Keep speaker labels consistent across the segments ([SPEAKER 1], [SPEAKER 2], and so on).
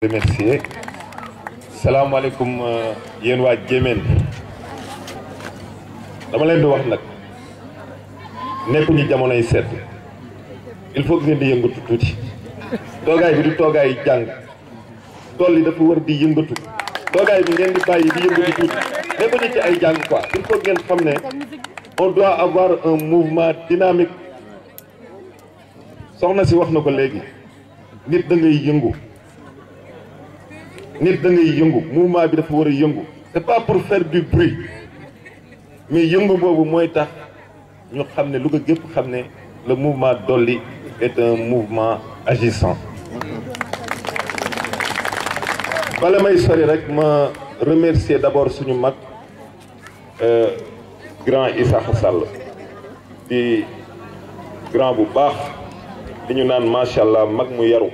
[SPEAKER 1] remercier salaamaaleykum yéen waa Jéemeen dama leen di wax nag nekkuñu jamonoy sedd il faut que ngeen di yëngatu tuuti toogaay bi du toogaay jàng tool yi dafa war di yëngatu toogaay bi ngeen di bàyyi di yëngatu tuuti nekkuñu ci ay jàng quoi il faut que ngeen xam ne on doit avoir un mouvement dynamique soxna si wax na ko léegi nit da ngay yëngu nit da ngay yëngu mouvement bi dafa war a yëngu c'est pas pour faire du bruit mais yëngu boobu mooy tax ñu xam ne lu ko gépp xam ne le mouvement Dolli est un mouvement agissant. bala may sori rek ma remercier d'abord suñu mag grand Issakha Sall di grand bu baax li ñu naan macha allah mag mu yaru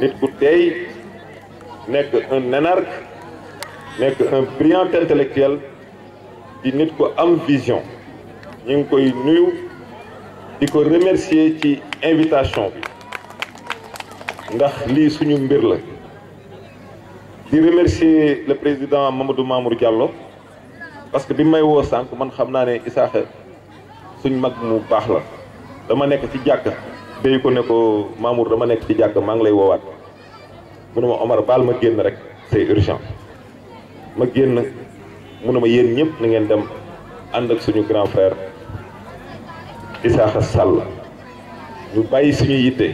[SPEAKER 1] nit ku teey nekk un énarque nekk un brillant intellectuel di nit ku am vision ñu ngi koy nuyu di ko remercier ci invitation bi ndax lii suñu mbir la di remercier le président Mamadou Mamour Diallo parce que bi may woo sànq man xam naa ne Issakha suñ mag mu baax la dama nekk ci jàkk déy ko ne ko Mamour dama nekk ci jàkk maa ngi lay woowaat mu ne ma Omar baal ma génn rek c'est urgent ma génn mu ne ma yéen ñëpp na ngeen dem ànd ak suñu grand frère Issakha Sall ñu bàyyi suñu yitte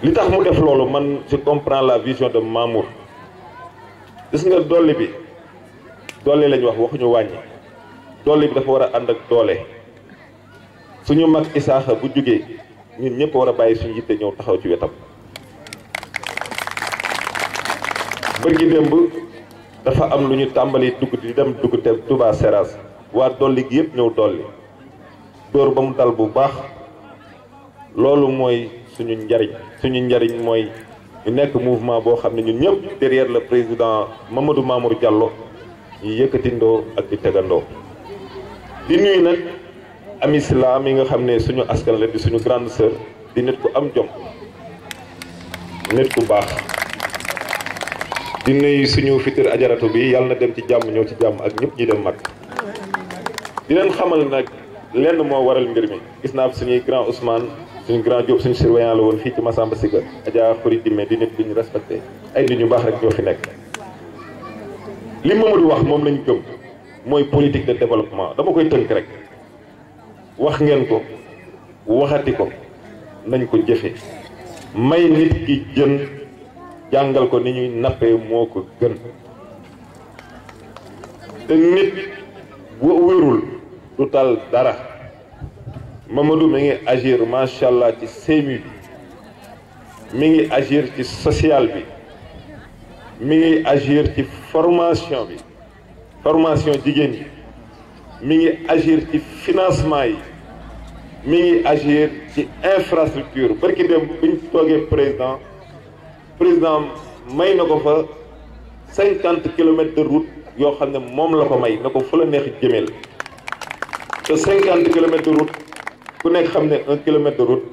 [SPEAKER 1] li tax mu def loolu man je comprends la vision de Mamour gis nga dolli bi doole lañ wax waxuñu wàññi dolli bi dafa war a ànd ak doole suñu mag Issakha bu jógee ñun ñëpp war a bàyyi suñu yitte ñëw taxaw ci wetam bërgi démb dafa am lu ñu tàmbali dugg di dem dugg te Touba Seras waa dolli gi yëpp ñëw dolli dóor ba mu dal bu baax loolu mooy suñu njariñ mooy ñu nekk mouvement boo xam ne ñun ñëpp derrière le président Mamadou Mamour Diallo ñu yëkkatindoo ak di tegandoo di nuyu nag Ami Sila mi nga xam ne suñu askan la di suñu grande sœur di nit ku am jom nit ku baax di nuyu suñu futur ajaratu bi yàlla na dem ci jàmm ñëw ci jàmm ak ñëpp ñi dem mag di leen xamal nag lenn moo waral mbir mi gis naa suñuy grand Ousmane suñu grand Diop suñu surveillant la woon fii ci Massamba Siga Adja Khoury Dime di nit bi ñu respecté ay nit ñu baax rek ñoo fi nekk li Mamadou wax moom lañ gëm mooy politique de développement dama koy tënk rek wax ngeen ko waxati ko nañ ko jëfe may nit ki jën jàngal ko ni ñuy nappee moo ko gën te nit bu wérul du tal dara Mamadou mi ngi agir macha allah ci CMU bi mi ngi agir ci social bi mi ngi agir ci formation jigéen yi mi ngi agir ci financement yi mi ngi agir ci infrastructure barki dem bu ñu toogee président may na ko fa 50 kilomètres de route yoo xam ne moom la ko may na ko fu la neex jëmeel te 50 kilomètres de route ku nekk xam ne 1 kilomètre de route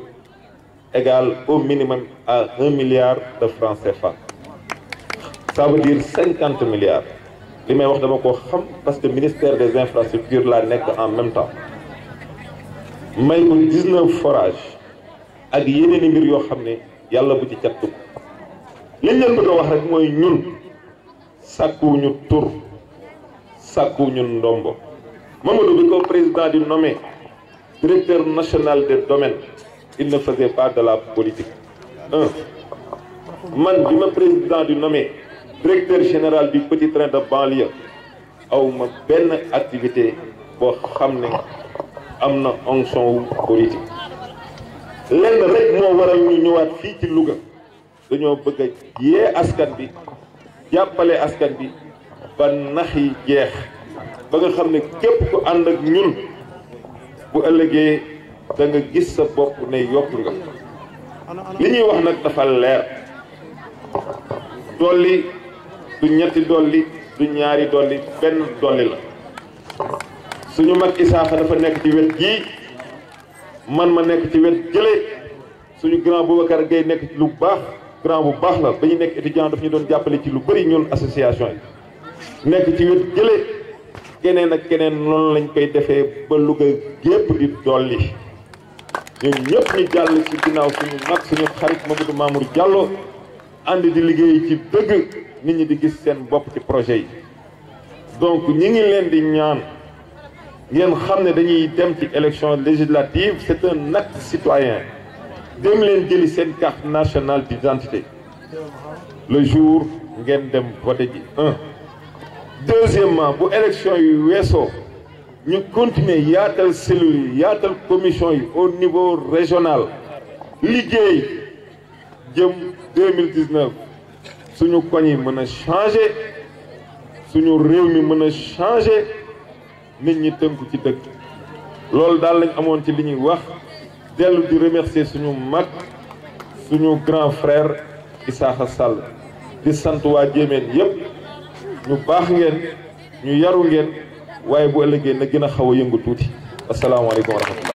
[SPEAKER 1] égale au minimum à 1 milliard de francs CFA ça veut dire 50 milliards li may wax dama ko xam parce que ministère des infrastructures laa nekk en même temps may ko 19 forages ak yeneen i mbir yoo xam ne yàlla bu ci cattu liñ leen bëgg a wax rek mooy ñun sàkkuwuñu tur sàkkuwuñu ndombo Mamadou bi ko président di nommé directeur national des domaines il ne faisait pas de la politique man bi ma président di nommé directeur général du petit train de banlieue aw ma benn activité boo xam ne am na onction wu politique lenn rek moo waral ñu ñëwaat fii ci Louga dañoo bëgg a yee askan bi jàppale askan bi ba nax yi jeex ba nga xam ne képp ku ànd ak ñun bu ëllëgee da nga gis sa bopp ne yokk nga li ñuy wax nag dafa leer dolli du ñetti dolli du ñaari dolli benn dolli la suñu mag Issakha dafa nekk ci wet gii man ma nekk ci wet jële suñu grand Boubacar Gueye nekk ci lu baax grand bu baax la ba ñu nekk étudiant daf ñu doon jàppale ci lu bëri ñun association yi nekk ci wet gële keneen ak keneen noonu lañ koy defee ba Louga gépp di dolli ñun ñëpp ñu jàll ci ginnaaw suñu mag suñu xarit Mamadou Mamour Diallo ànd di liggéey ci dëgg nit ñi di gis seen bopp ci projet yi donc ñi ngi leen di ñaan ngeen xam ne dañuy dem ci élection législative c'est un acte citoyen dem leen jëli seen carte nationale d'identité le jour ngeen dem voter ji deuxièmement bu élection yi weesoo ñu continuer yaatal cellules yi yaatal commission yi au niveau régional liggéey jëm 2019 suñu koñ yi mën a changer suñu réew mi mën a changer nit ñi tënku ci dëkk loolu daal lañ amoon ci li ñuy wax dellu di remercier suñu mag suñu grand frère Issakha Sall di sant waa Jéemeen yépp ñu baax ngeen ñu yaru ngeen waaye bu ëllëgee na gën a xaw a yëngu tuuti asalaamaaleykum wa rahmatullah